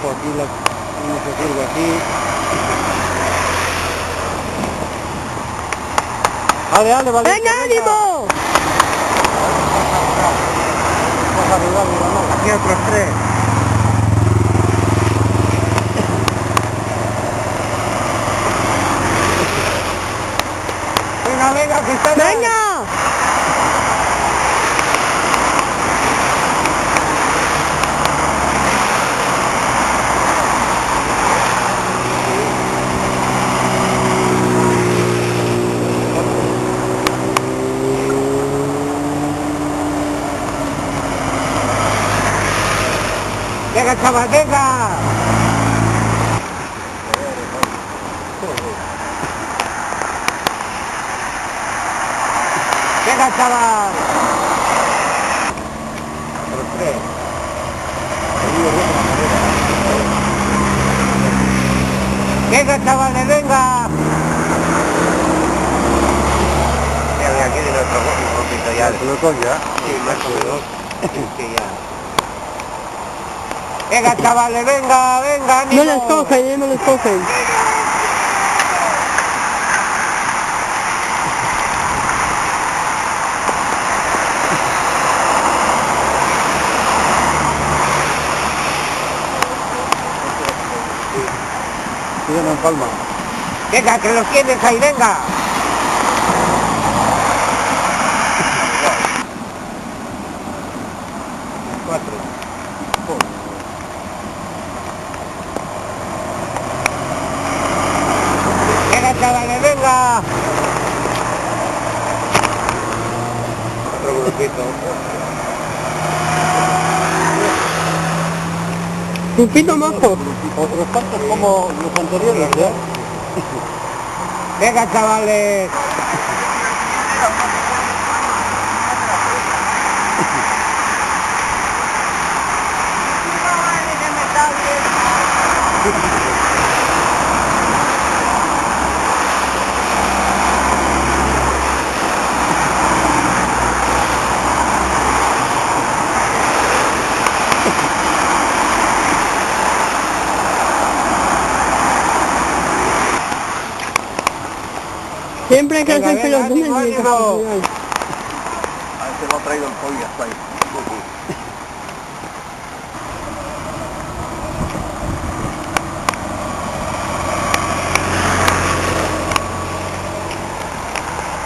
abajo, aquí no se sirve aquí. Dale, vale. ¡Venga, ánimo! Aquí otros 3. Venga, que está. ¡Venga! Venga, chaval, venga. Venga, chaval. Otros 3. Venga, chavales, venga. Ya, aquí de nuestro poquito ya. ¿El pelotón ya? Sí, más o menos. Sí, ya. Venga, chavales, venga, ánimo. No los cogen, no los cogen. Siguen en Palma. Venga, que los tienes ahí, venga. Venga, chavales, venga. Otro grupito. Grupito majo. Otros tantos como los anteriores, ¿ya? Venga, chavales. Siempre hay que hacer pelotones ánimo, en el ánimo. campo. A ver, se lo ha traído el pollo hasta ahí.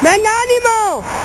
¡Venga, ánimo!